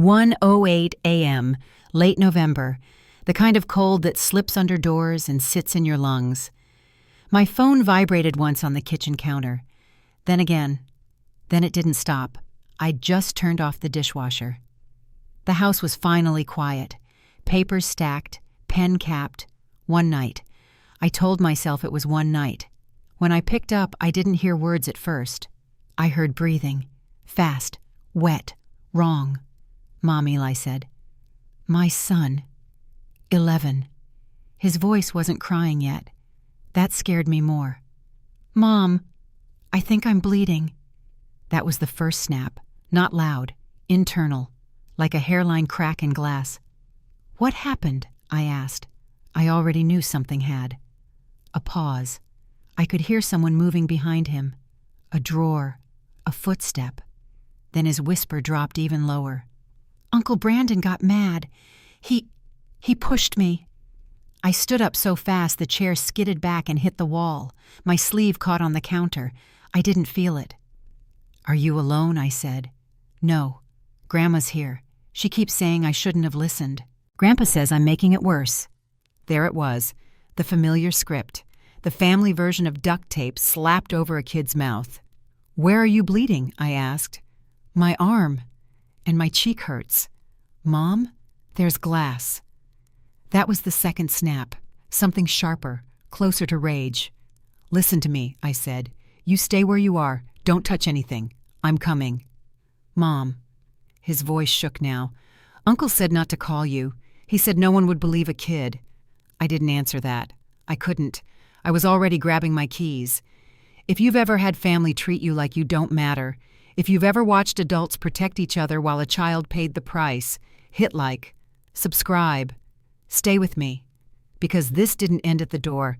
1:08 a.m., late November, the kind of cold that slips under doors and sits in your lungs. My phone vibrated once on the kitchen counter. Then again. Then it didn't stop. I'd just turned off the dishwasher. The house was finally quiet. Papers stacked, pen capped. One night. I told myself it was one night. When I picked up, I didn't hear words at first. I heard breathing. Fast. Wet. Wrong. "Mom," Eli said. "My son. 11. His voice wasn't crying yet. That scared me more. "Mom, I think I'm bleeding." That was the first snap. Not loud. Internal. Like a hairline crack in glass. "What happened?" I asked. I already knew something had. A pause. I could hear someone moving behind him. A drawer. A footstep. Then his whisper dropped even lower. "Uncle Brandon got mad. He pushed me." I stood up so fast the chair skidded back and hit the wall. My sleeve caught on the counter. I didn't feel it. "Are you alone?" I said. "No. Grandma's here. She keeps saying I shouldn't have listened. Grandpa says I'm making it worse." There it was, the familiar script, the family version of duct tape slapped over a kid's mouth. "Where are you bleeding?" I asked. "My arm. And my cheek hurts." "Mom, there's glass." That was the second snap, something sharper, closer to rage. "Listen to me," I said. "You stay where you are. Don't touch anything. I'm coming." "Mom." His voice shook now. "Uncle said not to call you. He said no one would believe a kid." I didn't answer that. I couldn't. I was already grabbing my keys. If you've ever had family treat you like you don't matter, if you've ever watched adults protect each other while a child paid the price, hit like, subscribe, stay with me. Because this didn't end at the door.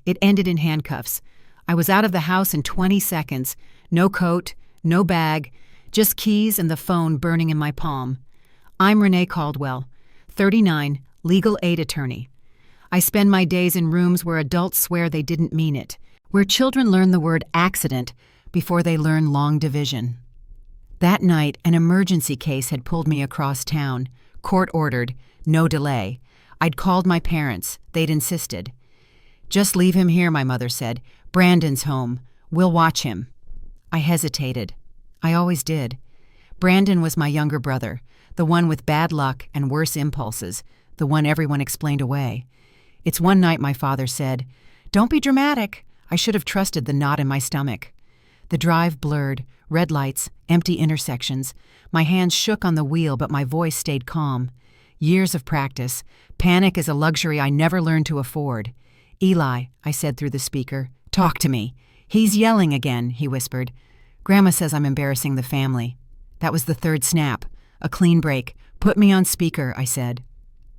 It ended in handcuffs. I was out of the house in 20 seconds. No coat, no bag, just keys and the phone burning in my palm. I'm Renee Caldwell, 39, legal aid attorney. I spend my days in rooms where adults swear they didn't mean it, where children learn the word accident before they learn long division. That night, an emergency case had pulled me across town, court-ordered, no delay. I'd called my parents. They'd insisted. "Just leave him here," my mother said. "Brandon's home. We'll watch him." I hesitated. I always did. Brandon was my younger brother, the one with bad luck and worse impulses, the one everyone explained away. It's one night my father said, "Don't be dramatic." I should have trusted the knot in my stomach. The drive blurred, red lights, empty intersections. My hands shook on the wheel, but my voice stayed calm. Years of practice. Panic is a luxury I never learned to afford. "Eli," I said through the speaker, "talk to me." "He's yelling again," he whispered. "Grandma says I'm embarrassing the family." That was the third snap. A clean break. "Put me on speaker," I said.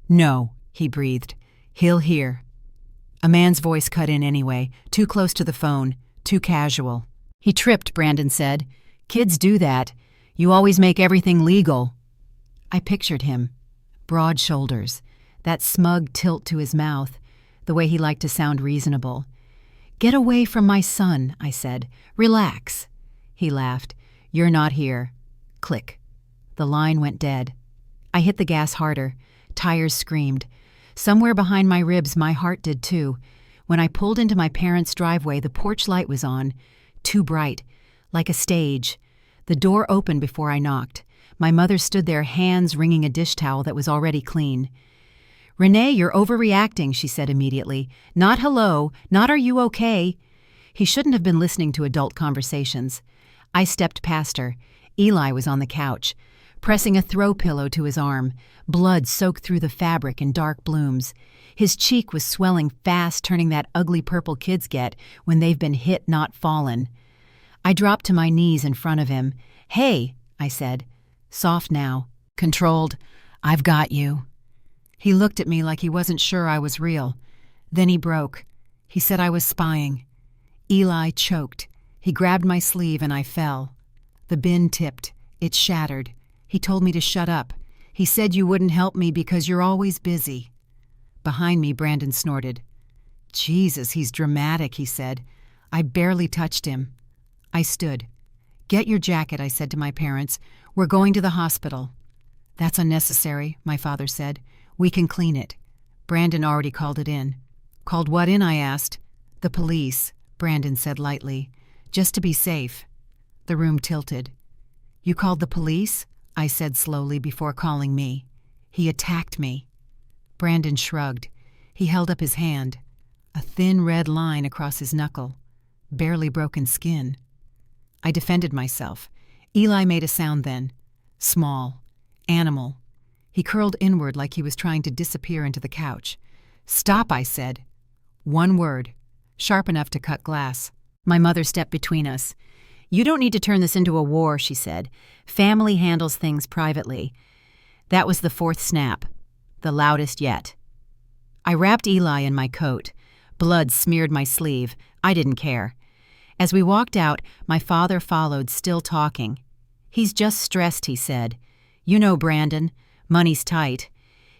"No," he breathed. "He'll hear." A man's voice cut in anyway, too close to the phone, too casual. "He tripped," Brandon said. "Kids do that. You always make everything legal." I pictured him. Broad shoulders, that smug tilt to his mouth, the way he liked to sound reasonable. "Get away from my son," I said. "Relax." He laughed. "You're not here." Click. The line went dead. I hit the gas harder. Tires screamed. Somewhere behind my ribs, my heart did too. When I pulled into my parents' driveway, the porch light was on. Too bright. Like a stage. The door opened before I knocked. My mother stood there, hands wringing a dish towel that was already clean. "Renee, you're overreacting," she said immediately. "Not hello, not are you okay?" He shouldn't have been listening to adult conversations. I stepped past her. Eli was on the couch, pressing a throw pillow to his arm. Blood soaked through the fabric in dark blooms. His cheek was swelling fast, turning that ugly purple kids get when they've been hit, not fallen. I dropped to my knees in front of him. "Hey," I said. Soft now. Controlled. "I've got you." He looked at me like he wasn't sure I was real. Then he broke. He said I was spying. Eli choked. He grabbed my sleeve and I fell. The bin tipped. It shattered. He told me to shut up. He said you wouldn't help me because you're always busy. Behind me, Brandon snorted. "Jesus, he's dramatic," he said. I barely touched him. I stood. "Get your jacket," I said to my parents. "We're going to the hospital." "That's unnecessary," my father said. "We can clean it." Brandon already called it in. "Called what in?" I asked. "The police," Brandon said lightly. "Just to be safe." The room tilted. "You called the police?" I said slowly before calling me. "He attacked me." Brandon shrugged. He held up his hand. A thin red line across his knuckle. Barely broken skin. I defended myself. Eli made a sound then. Small. Animal. He curled inward like he was trying to disappear into the couch. "Stop," I said. One word. Sharp enough to cut glass. My mother stepped between us. "You don't need to turn this into a war," she said. "Family handles things privately." That was the fourth snap. The loudest yet. I wrapped Eli in my coat. Blood smeared my sleeve. I didn't care. As we walked out, my father followed, still talking. "He's just stressed," he said. "You know Brandon. Money's tight."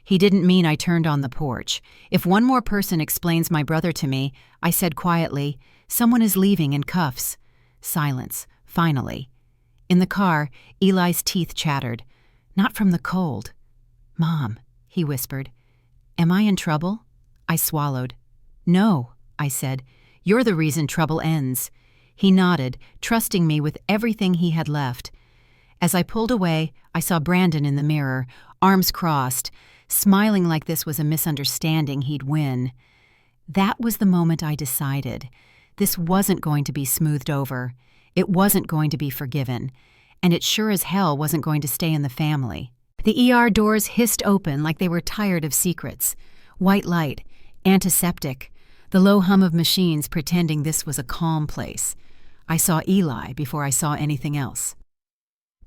He didn't mean I turned on the porch. "If one more person explains my brother to me," I said quietly, "someone is leaving in cuffs." Silence, finally. In the car, Eli's teeth chattered. Not from the cold. "Mom," he whispered. "Am I in trouble?" I swallowed. "No," I said. "You're the reason trouble ends." He nodded, trusting me with everything he had left. As I pulled away, I saw Brandon in the mirror, arms crossed, smiling like this was a misunderstanding he'd win. That was the moment I decided. This wasn't going to be smoothed over. It wasn't going to be forgiven. And it sure as hell wasn't going to stay in the family. The ER doors hissed open like they were tired of secrets. White light, antiseptic, the low hum of machines pretending this was a calm place. I saw Eli before I saw anything else.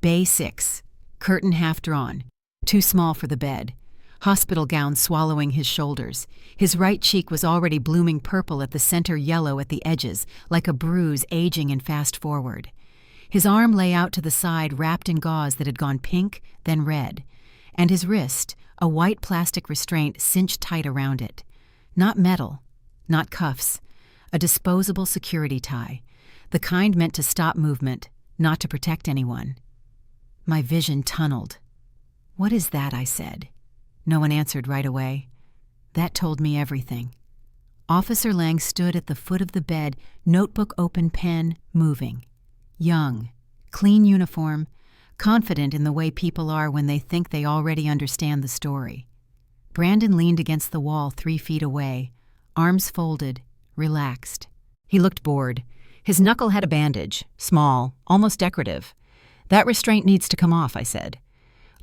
Bay 6, curtain half drawn, too small for the bed, hospital gown swallowing his shoulders. His right cheek was already blooming purple at the center, yellow at the edges, like a bruise aging and fast forward. His arm lay out to the side, wrapped in gauze that had gone pink, then red, and his wrist, a white plastic restraint cinched tight around it. Not metal, not cuffs, a disposable security tie, the kind meant to stop movement, not to protect anyone. My vision tunneled. "What is that?" I said. No one answered right away. That told me everything. Officer Lang stood at the foot of the bed, notebook open, pen moving. Young, clean uniform, confident in the way people are when they think they already understand the story. Brandon leaned against the wall 3 feet away, arms folded, relaxed. He looked bored. His knuckle had a bandage, small, almost decorative. "That restraint needs to come off," I said.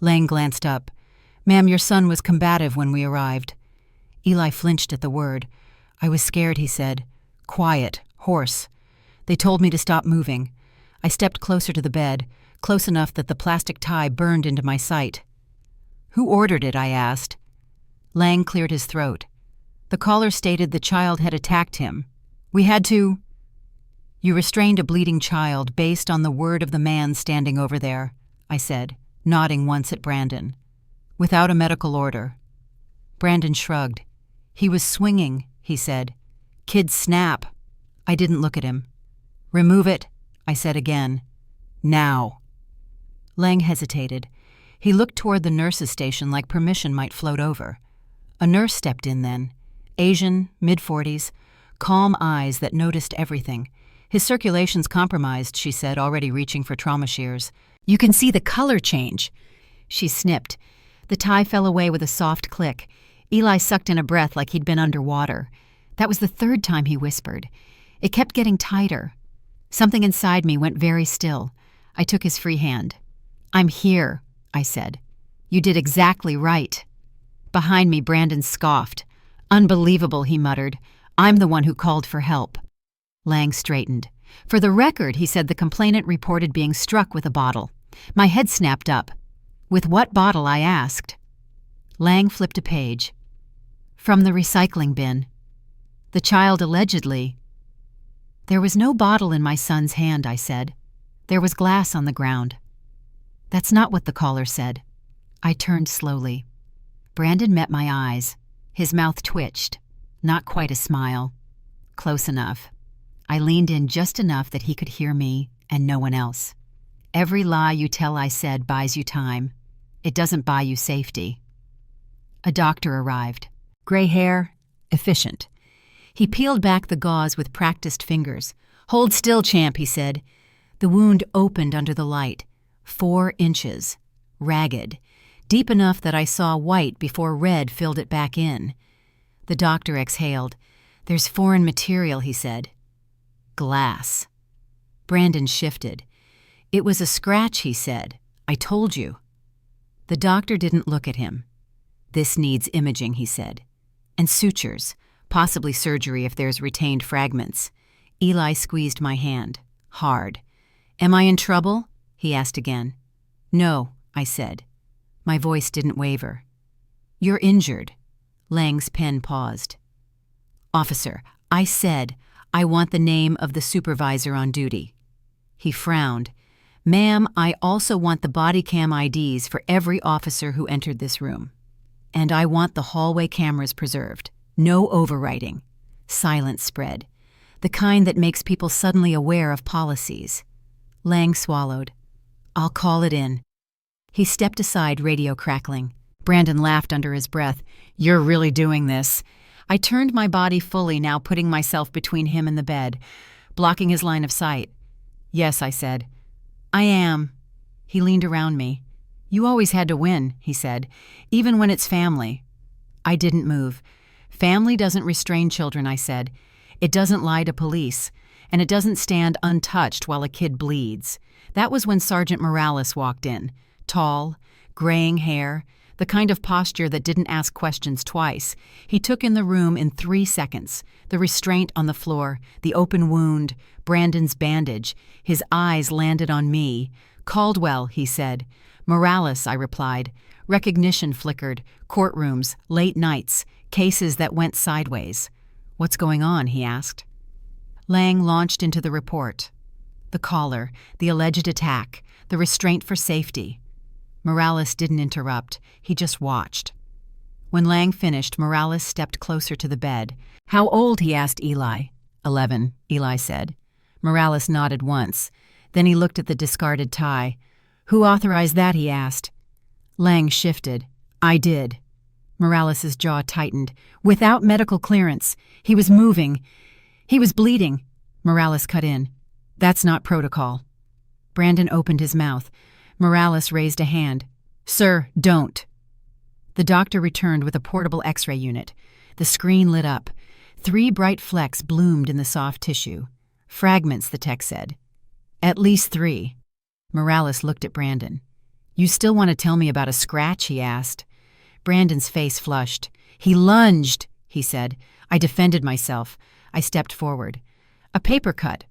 Lang glanced up. "Ma'am, your son was combative when we arrived." Eli flinched at the word. "I was scared," he said. "Quiet, hoarse. They told me to stop moving." I stepped closer to the bed, close enough that the plastic tie burned into my sight. "Who ordered it?" I asked. Lang cleared his throat. "The caller stated the child had attacked him. We had to—" "You restrained a bleeding child based on the word of the man standing over there," I said, nodding once at Brandon. "Without a medical order." Brandon shrugged. "He was swinging," he said. "Kids snap." I didn't look at him. "Remove it," I said again. "Now." Lang hesitated. He looked toward the nurse's station like permission might float over. A nurse stepped in then. Asian, mid-40s, calm eyes that noticed everything. "His circulation's compromised," she said, already reaching for trauma shears. "You can see the color change." She snipped. The tie fell away with a soft click. Eli sucked in a breath like he'd been underwater. That was the 3rd time he whispered. It kept getting tighter. Something inside me went very still. I took his free hand. "I'm here," I said. "You did exactly right." Behind me, Brandon scoffed. "Unbelievable," he muttered. "I'm the one who called for help." Lang straightened. "For the record," he said, "the complainant reported being struck with a bottle." My head snapped up. "With what bottle?" I asked. Lang flipped a page. "From the recycling bin. The child allegedly—" "There was no bottle in my son's hand," I said. "There was glass on the ground." "That's not what the caller said." I turned slowly. Brandon met my eyes. His mouth twitched. Not quite a smile. Close enough. I leaned in just enough that he could hear me and no one else. "Every lie you tell," I said, "buys you time." It doesn't buy you safety. A doctor arrived. Gray hair, efficient. He peeled back the gauze with practiced fingers. "Hold still, champ," he said. The wound opened under the light. 4 inches. Ragged. Deep enough that I saw white before red filled it back in. The doctor exhaled. "There's foreign material," he said. "Glass." Brandon shifted. "It was a scratch," he said. "I told you." The doctor didn't look at him. "This needs imaging," he said. "And sutures, possibly surgery if there's retained fragments." Eli squeezed my hand. Hard. "Am I in trouble?" he asked again. "No," I said. My voice didn't waver. "You're injured." Lang's pen paused. "Officer, I said I want the name of the supervisor on duty." He frowned. "Ma'am, I also want the body cam IDs for every officer who entered this room. And I want the hallway cameras preserved. No overwriting." Silence spread. The kind that makes people suddenly aware of policies. Lang swallowed. "I'll call it in." He stepped aside, radio crackling. Brandon laughed under his breath. "You're really doing this." I turned my body fully, now putting myself between him and the bed, blocking his line of sight. "Yes," I said. "I am." He leaned around me. "You always had to win," he said, "even when it's family." I didn't move. "Family doesn't restrain children," I said. "It doesn't lie to police, and it doesn't stand untouched while a kid bleeds." That was when Sergeant Morales walked in. Tall, graying hair, the kind of posture that didn't ask questions twice. He took in the room in 3 seconds. The restraint on the floor, the open wound, Brandon's bandage. His eyes landed on me. "Caldwell," he said. "Morales," I replied. Recognition flickered. Courtrooms, late nights, cases that went sideways. "What's going on?" he asked. Lang launched into the report. The caller, the alleged attack, the restraint for safety. Morales didn't interrupt. He just watched. When Lang finished, Morales stepped closer to the bed. "How old?" he asked Eli. 11, Eli said. Morales nodded once. Then he looked at the discarded tie. "Who authorized that?" he asked. Lang shifted. "I did." Morales' jaw tightened. "Without medical clearance. He was moving. He was bleeding." Morales cut in. "That's not protocol." Brandon opened his mouth. Morales raised a hand. "Sir, don't." The doctor returned with a portable X-ray unit. The screen lit up. 3 bright flecks bloomed in the soft tissue. "Fragments," the tech said. "At least 3. Morales looked at Brandon. "You still want to tell me about a scratch?" he asked. Brandon's face flushed. "He lunged," he said. "I defended myself." I stepped forward. "A paper cut."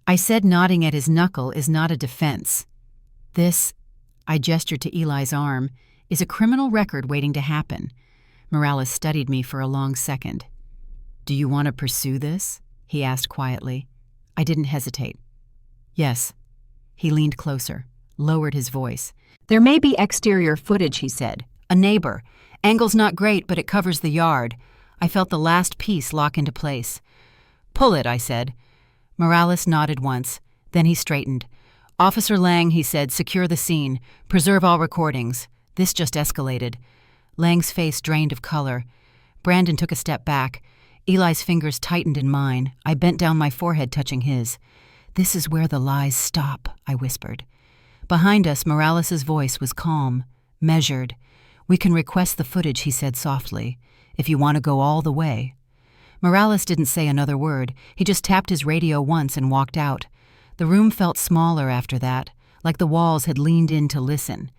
I said nodding at his knuckle is not a defense. "This," I gestured to Eli's arm, "is a criminal record waiting to happen." Morales studied me for a long second. "Do you want to pursue this?" he asked quietly. I didn't hesitate. "Yes." He leaned closer, lowered his voice. "There may be exterior footage," he said. "A neighbor. Angle's not great, but it covers the yard." I felt the last piece lock into place. "Pull it," I said. Morales nodded once. Then he straightened. "Officer Lang," he said, "secure the scene. Preserve all recordings." This just escalated. Lang's face drained of color. Brandon took a step back. Eli's fingers tightened in mine. I bent down, my forehead touching his. "This is where the lies stop," I whispered. Behind us, Morales' voice was calm, measured. "We can request the footage," he said softly, "if you want to go all the way." Morales didn't say another word. He just tapped his radio once and walked out. The room felt smaller after that, like the walls had leaned in to listen.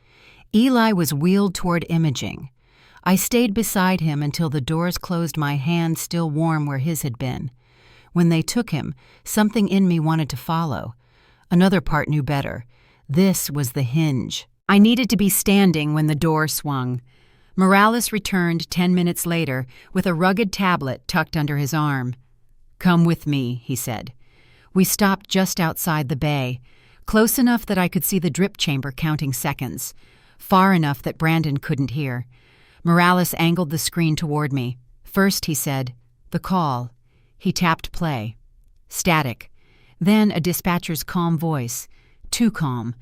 Eli was wheeled toward imaging. I stayed beside him until the doors closed, my hand still warm where his had been. When they took him, something in me wanted to follow. Another part knew better. This was the hinge. I needed to be standing when the door swung. Morales returned 10 minutes later with a rugged tablet tucked under his arm. "Come with me," he said. We stopped just outside the bay, close enough that I could see the drip chamber counting seconds, far enough that Brandon couldn't hear. Morales angled the screen toward me. "First," he said, "the call." He tapped play. Static. Then a dispatcher's calm voice. Too calm.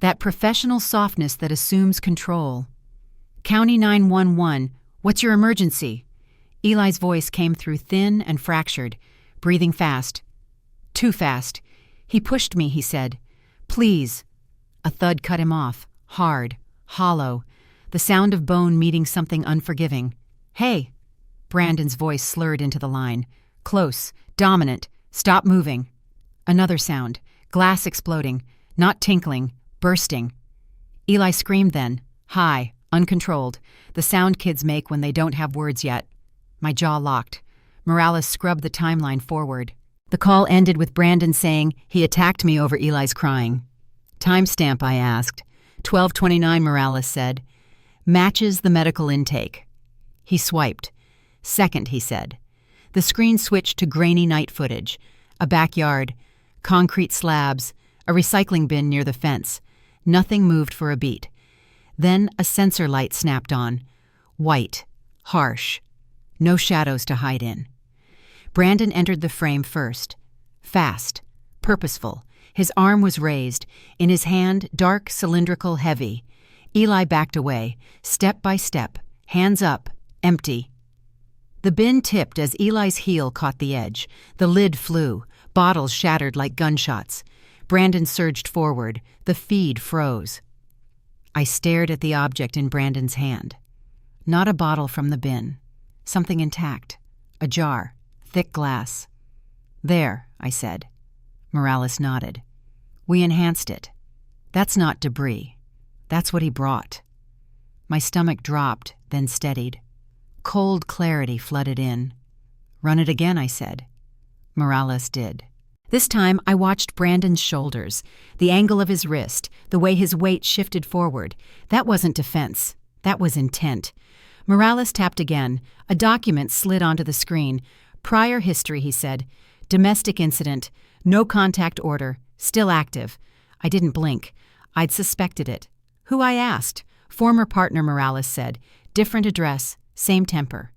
That professional softness that assumes control. "County 911, what's your emergency?" Eli's voice came through thin and fractured, breathing fast. "Too fast. He pushed me," he said. "Please." A thud cut him off, hard, hollow, the sound of bone meeting something unforgiving. "Hey!" Brandon's voice slurred into the line. "Close, dominant, stop moving." Another sound, glass exploding, not tinkling, bursting. Eli screamed then, high, uncontrolled, the sound kids make when they don't have words yet. My jaw locked. Morales scrubbed the timeline forward. The call ended with Brandon saying he attacked me over Eli's crying. "Timestamp," I asked. 12:29, Morales said. "Matches the medical intake." He swiped. "Second," he said. The screen switched to grainy night footage. A backyard, concrete slabs, a recycling bin near the fence. Nothing moved for a beat. Then a sensor light snapped on. White, harsh. No shadows to hide in. Brandon entered the frame first. Fast, purposeful. His arm was raised. In his hand, dark, cylindrical, heavy. Eli backed away, step by step, hands up, empty. The bin tipped as Eli's heel caught the edge. The lid flew. Bottles shattered like gunshots. Brandon surged forward. The feed froze. I stared at the object in Brandon's hand. Not a bottle from the bin. Something intact. A jar. Thick glass. "There," I said. Morales nodded. "We enhanced it. That's not debris. That's what he brought." My stomach dropped, then steadied. Cold clarity flooded in. "Run it again," I said. Morales did. This time I watched Brandon's shoulders, the angle of his wrist, the way his weight shifted forward. That wasn't defense. That was intent. Morales tapped again. A document slid onto the screen. "Prior history," he said. "Domestic incident. No contact order. Still active." I didn't blink. I'd suspected it. "Who?" I asked. "Former partner," Morales said. "Different address. Same temper."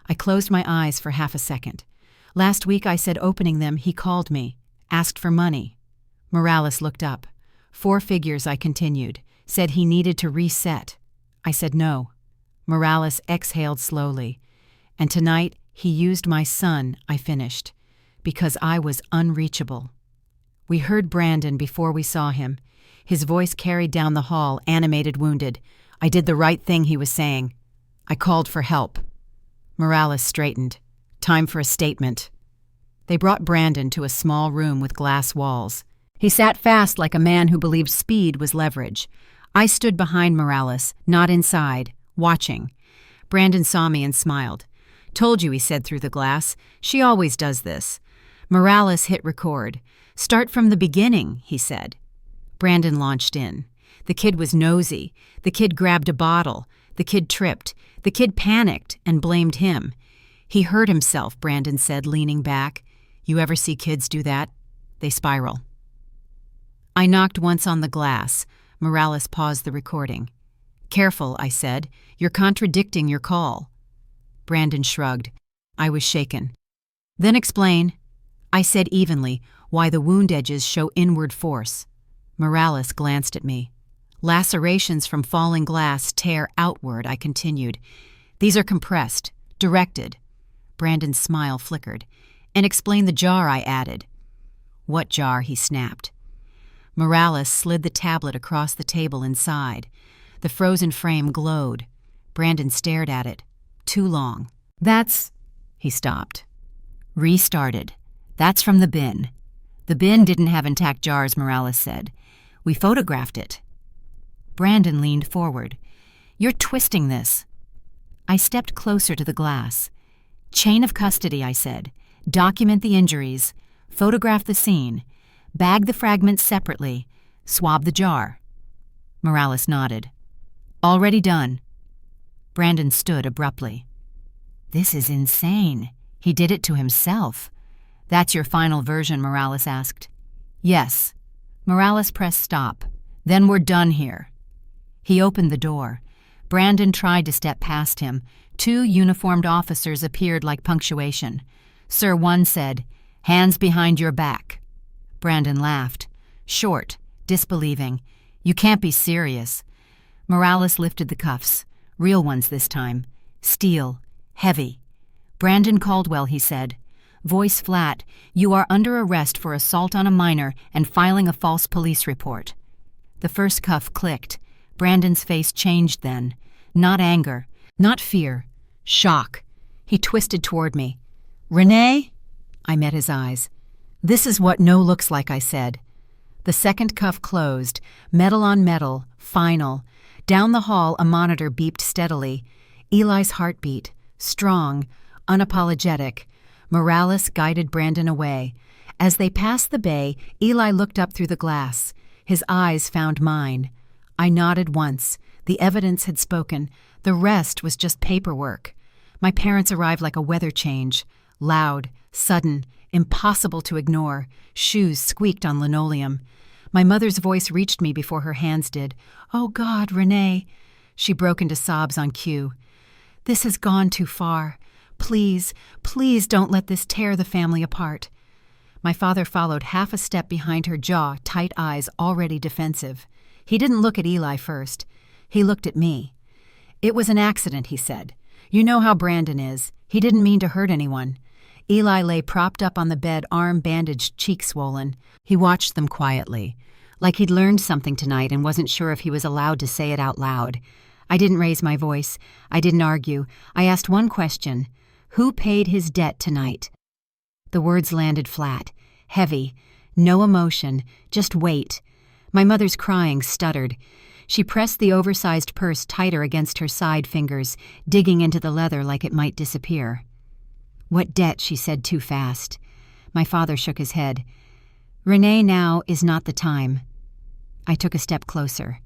I closed my eyes for half a second. "Last week," I said, opening them, "he called me. Asked for money." Morales looked up. 4 figures, I continued. Said he needed to reset. I said no. Morales exhaled slowly. "And tonight, he used my son," I finished, "because I was unreachable." We heard Brandon before we saw him. His voice carried down the hall, animated, wounded. "I did the right thing," he was saying. "I called for help." Morales straightened. "Time for a statement." They brought Brandon to a small room with glass walls. He sat fast like a man who believed speed was leverage. I stood behind Morales, not inside, watching. Brandon saw me and smiled. "Told you," he said through the glass. "She always does this." Morales hit record. "Start from the beginning," he said. Brandon launched in. The kid was nosy. The kid grabbed a bottle. The kid tripped. The kid panicked and blamed him. "He hurt himself," Brandon said, leaning back. "You ever see kids do that? They spiral." I knocked once on the glass. Morales paused the recording. "Careful," I said. "You're contradicting your call." Brandon shrugged. I was shaken. "Then explain," I said evenly, "why the wound edges show inward force." Morales glanced at me. "Lacerations from falling glass tear outward," I continued. "These are compressed, directed." Brandon's smile flickered. "And explain the jar," I added. "What jar?" he snapped. Morales slid the tablet across the table inside. The frozen frame glowed. Brandon stared at it. Too long. "That's—" He stopped. "Restarted. That's from the bin." "The bin didn't have intact jars," Morales said. "We photographed it." Brandon leaned forward. "You're twisting this." I stepped closer to the glass. "Chain of custody," I said. "Document the injuries. Photograph the scene. Bag the fragments separately. Swab the jar." Morales nodded. "Already done." Brandon stood abruptly. "This is insane. He did it to himself." "That's your final version?" Morales asked. "Yes." Morales pressed stop. "Then we're done here." He opened the door. Brandon tried to step past him. 2 uniformed officers appeared like punctuation. "Sir," one said, "hands behind your back." Brandon laughed. Short, disbelieving. You can't be serious. Morales lifted the cuffs, real ones this time. Steel, heavy. Brandon Caldwell, he said. Voice flat, you are under arrest for assault on a minor and filing a false police report. The first cuff clicked. Brandon's face changed then. Not anger, not fear. Shock. He twisted toward me. Renee? I met his eyes. This is what no looks like, I said. The second cuff closed, metal on metal, final. Down the hall, a monitor beeped steadily. Eli's heartbeat, strong, unapologetic. Morales guided Brandon away. As they passed the bay, Eli looked up through the glass. His eyes found mine. I nodded once. The evidence had spoken. The rest was just paperwork. My parents arrived like a weather change. Loud, sudden, impossible to ignore. Shoes squeaked on linoleum. My mother's voice reached me before her hands did. Oh God, Renee. She broke into sobs on cue. This has gone too far. Please, please don't let this tear the family apart. My father followed half a step behind her, jaw, tight eyes, already defensive. He didn't look at Eli first. He looked at me. It was an accident, he said. You know how Brandon is. He didn't mean to hurt anyone. Eli lay propped up on the bed, arm bandaged, cheek swollen. He watched them quietly, like he'd learned something tonight and wasn't sure if he was allowed to say it out loud. I didn't raise my voice. I didn't argue. I asked one question. Who paid his debt tonight? The words landed flat, heavy, no emotion, just weight. My mother's crying stuttered. She pressed the oversized purse tighter against her side fingers, digging into the leather like it might disappear. What debt, she said too fast. My father shook his head. Renee, now is not the time. I took a step closer.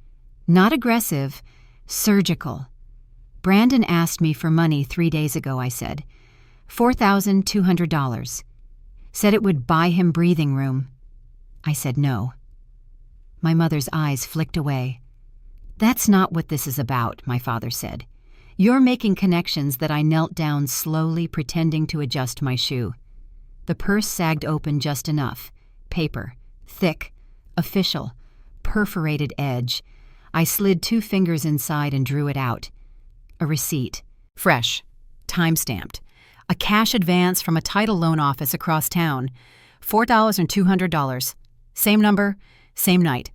Not aggressive, surgical. Brandon asked me for money 3 days ago, I said. $4,200. Said it would buy him breathing room. I said no. My mother's eyes flicked away. That's not what this is about, my father said. You're making connections that I knelt down slowly, pretending to adjust my shoe. The purse sagged open just enough. Paper. Thick. Official. Perforated edge. I slid 2 fingers inside and drew it out. A receipt. Fresh. Time-stamped. A cash advance from a title loan office across town. $4,200. Same number, same night.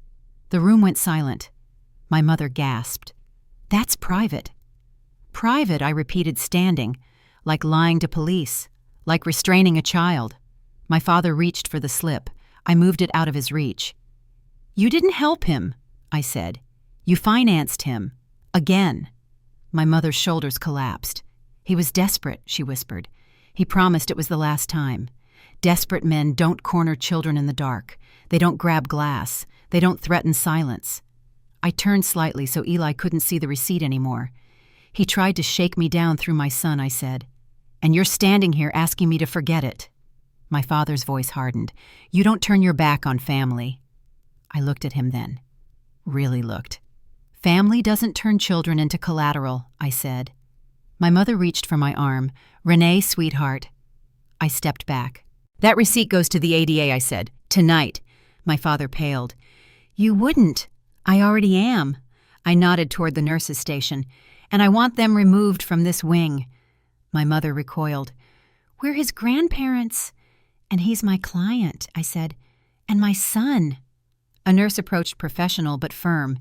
The room went silent. My mother gasped. That's private. Private, I repeated, standing, like lying to police, like restraining a child. My father reached for the slip. I moved it out of his reach. You didn't help him, I said. You financed him. Again. My mother's shoulders collapsed. He was desperate, she whispered. He promised it was the last time. Desperate men don't corner children in the dark. They don't grab glass. They don't threaten silence. I turned slightly so Eli couldn't see the receipt anymore. He tried to shake me down through my son, I said. And you're standing here asking me to forget it. My father's voice hardened. You don't turn your back on family. I looked at him then. Really looked. Family doesn't turn children into collateral, I said. My mother reached for my arm. Renee, sweetheart. I stepped back. That receipt goes to the ADA, I said. Tonight. My father paled. You wouldn't. I already am. I nodded toward the nurse's station. And I want them removed from this wing. My mother recoiled. We're his grandparents. And he's my client, I said. And my son. A nurse approached, professional but firm.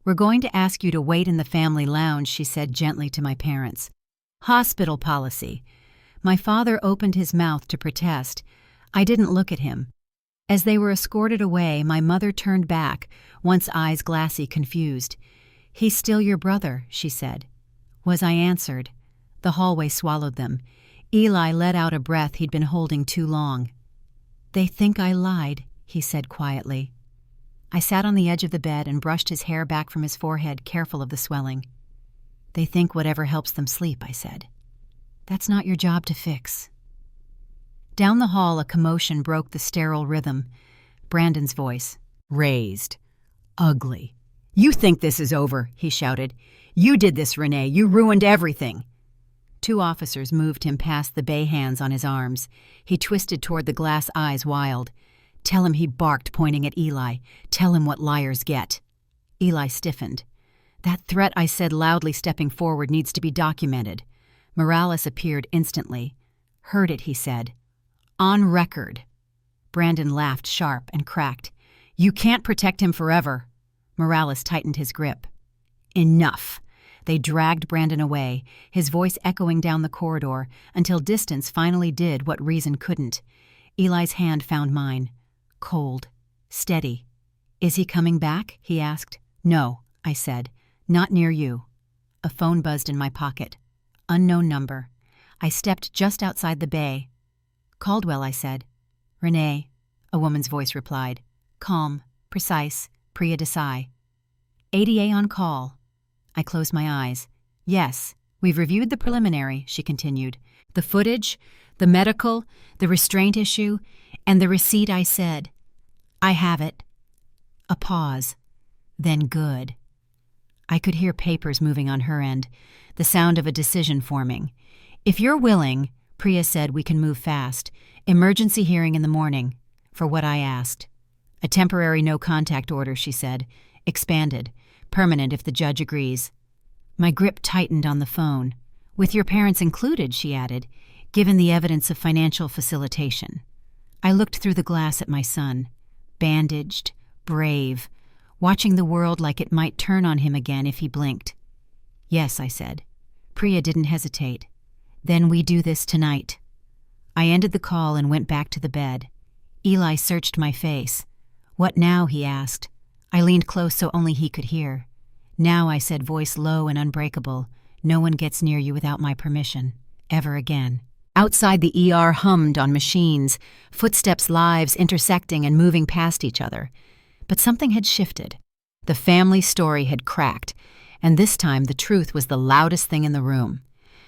We're going to ask you to wait in the family lounge, she said gently to my parents. Hospital policy. My father opened his mouth to protest. I didn't look at him. As they were escorted away, my mother turned back, once eyes glassy, confused. He's still your brother, she said. Was I answered? The hallway swallowed them. Eli let out a breath he'd been holding too long. They think I lied, he said quietly. I sat on the edge of the bed and brushed his hair back from his forehead, careful of the swelling. They think whatever helps them sleep, I said. That's not your job to fix. Down the hall, a commotion broke the sterile rhythm. Brandon's voice, raised, ugly. You think this is over, he shouted. You did this, Renee. You ruined everything. 2 officers moved him past the bay hands on his arms. He twisted toward the glass eyes, wild. Tell him, he barked, pointing at Eli. Tell him what liars get. Eli stiffened. "That threat I said loudly stepping forward needs to be documented." Morales appeared instantly. "Heard it," he said. "On record." Brandon laughed sharp and cracked. "You can't protect him forever." Morales tightened his grip. "Enough." They dragged Brandon away, his voice echoing down the corridor, until distance finally did what reason couldn't. Eli's hand found mine. Cold. Steady. "Is he coming back?" he asked. "No," I said. "Not near you." A phone buzzed in my pocket. Unknown number. I stepped just outside the bay. "Caldwell," I said. "Renee," a woman's voice replied. Calm, precise, Priya Desai. "ADA on call." I closed my eyes. "Yes, we've reviewed the preliminary," she continued. "The footage, the medical, the restraint issue, and the receipt," I said. "I have it." A pause. Then good. I could hear papers moving on her end, the sound of a decision forming. "If you're willing," Priya said, "we can move fast. Emergency hearing in the morning." For what I asked. "A temporary no-contact order," she said. "Expanded. Permanent if the judge agrees." My grip tightened on the phone. "With your parents included," she added, "given the evidence of financial facilitation." I looked through the glass at my son. Bandaged, brave, watching the world like it might turn on him again if he blinked. "Yes," I said. Priya didn't hesitate. "Then we do this tonight." I ended the call and went back to the bed. Eli searched my face. "What now?" he asked. I leaned close so only he could hear. "Now," I said, voice low and unbreakable, "no one gets near you without my permission. Ever again." Outside, the ER hummed on machines, footsteps, lives intersecting and moving past each other. But something had shifted. The family story had cracked, and this time the truth was the loudest thing in the room.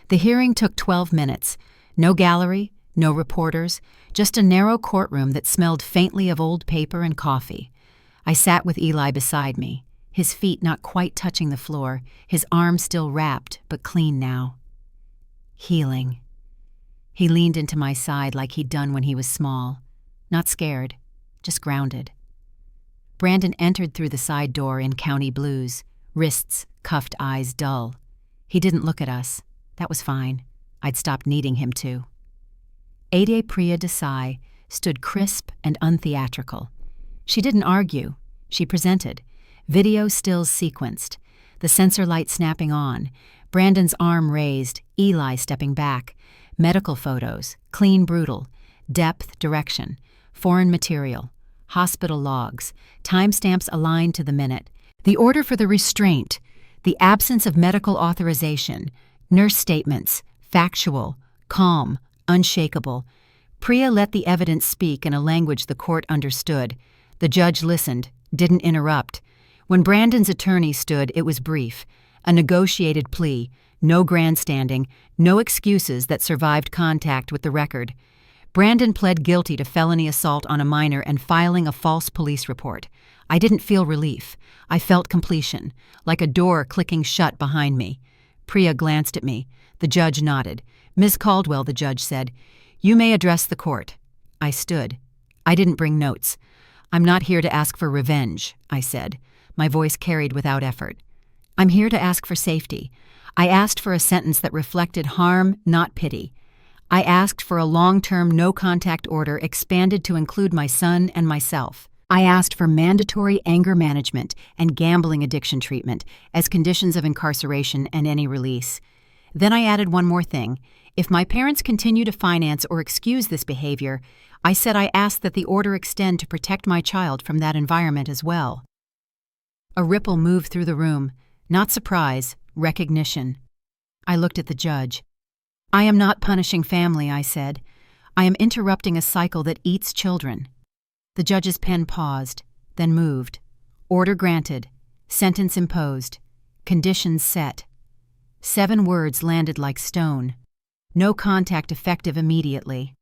The hearing took 12 minutes. No gallery, no reporters, just a narrow courtroom that smelled faintly of old paper and coffee. I sat with Eli beside me, his feet not quite touching the floor, his arms still wrapped, but clean now. Healing. He leaned into my side like he'd done when he was small. Not scared, just grounded. Brandon entered through the side door in county blues, wrists, cuffed, eyes dull. He didn't look at us. That was fine. I'd stopped needing him to. Ade Priya Desai stood crisp and untheatrical. She didn't argue. She presented. Video stills sequenced. The sensor light snapping on. Brandon's arm raised, Eli stepping back. Medical photos, clean, brutal. Depth, direction. Foreign material. Hospital logs. Timestamps aligned to the minute. The order for the restraint. The absence of medical authorization. Nurse statements. Factual. Calm. Unshakable. Priya let the evidence speak in a language the court understood. The judge listened, didn't interrupt. When Brandon's attorney stood, it was brief. A negotiated plea, no grandstanding, no excuses that survived contact with the record. Brandon pled guilty to felony assault on a minor and filing a false police report. I didn't feel relief. I felt completion, like a door clicking shut behind me. Priya glanced at me. The judge nodded. "Ms. Caldwell," the judge said, "you may address the court." I stood. I didn't bring notes. "I'm not here to ask for revenge," I said. My voice carried without effort. "I'm here to ask for safety. I asked for a sentence that reflected harm, not pity. I asked for a long-term no-contact order expanded to include my son and myself. I asked for mandatory anger management and gambling addiction treatment as conditions of incarceration and any release. Then I added one more thing. If my parents continue to finance or excuse this behavior, I said I asked that the order extend to protect my child from that environment as well." A ripple moved through the room. Not surprise, recognition. I looked at the judge. "I am not punishing family," I said. "I am interrupting a cycle that eats children." The judge's pen paused, then moved. Order granted. Sentence imposed. Conditions set. 7 words landed like stone. No contact effective immediately.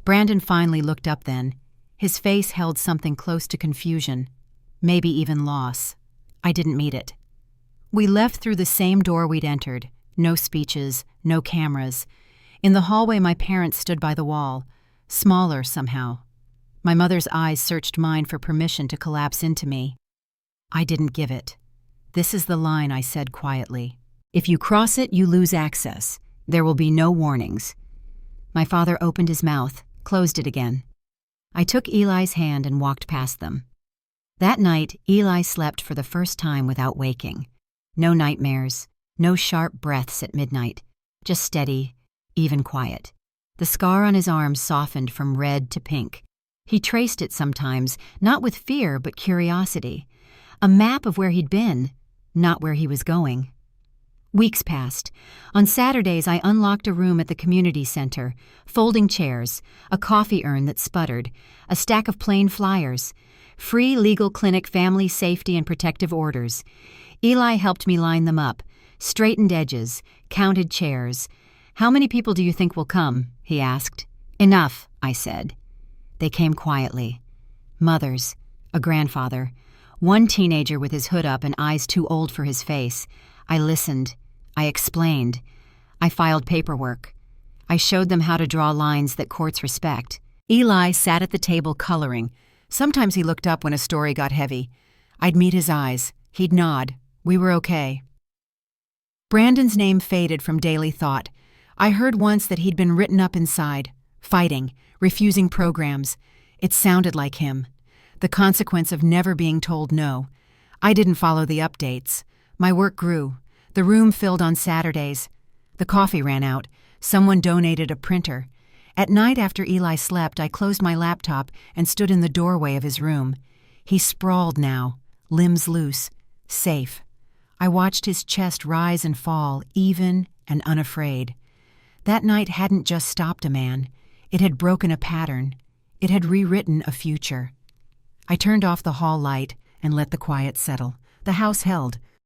Brandon finally looked up then. His face held something close to confusion, maybe even loss. I didn't meet it. We left through the same door we'd entered. No speeches, no cameras. In the hallway, my parents stood by the wall, smaller somehow. My mother's eyes searched mine for permission to collapse into me. I didn't give it. "This is the line," I said quietly. "If you cross it, you lose access. There will be no warnings." My father opened his mouth, closed it again. I took Eli's hand and walked past them. That night, Eli slept for the first time without waking. No nightmares, no sharp breaths at midnight, just steady, even quiet. The scar on his arm softened from red to pink. He traced it sometimes, not with fear but curiosity. A map of where he'd been, not where he was going. Weeks passed. On Saturdays, I unlocked a room at the community center, folding chairs, a coffee urn that sputtered, a stack of plain flyers, free legal clinic family safety and protective orders. Eli helped me line them up, straightened edges, counted chairs. "How many people do you think will come?" he asked. "Enough," I said. They came quietly. Mothers, a grandfather, one teenager with his hood up and eyes too old for his face. I listened. I explained. I filed paperwork. I showed them how to draw lines that courts respect. Eli sat at the table coloring. Sometimes he looked up when a story got heavy. I'd meet his eyes. He'd nod. We were okay. Brandon's name faded from daily thought. I heard once that he'd been written up inside, fighting, refusing programs. It sounded like him. The consequence of never being told no. I didn't follow the updates. My work grew. The room filled on Saturdays. The coffee ran out. Someone donated a printer. At night after Eli slept, I closed my laptop and stood in the doorway of his room. He sprawled now, limbs loose, safe. I watched his chest rise and fall, even and unafraid. That night hadn't just stopped a man. It had broken a pattern. It had rewritten a future. I turned off the hall light and let the quiet settle. The house held.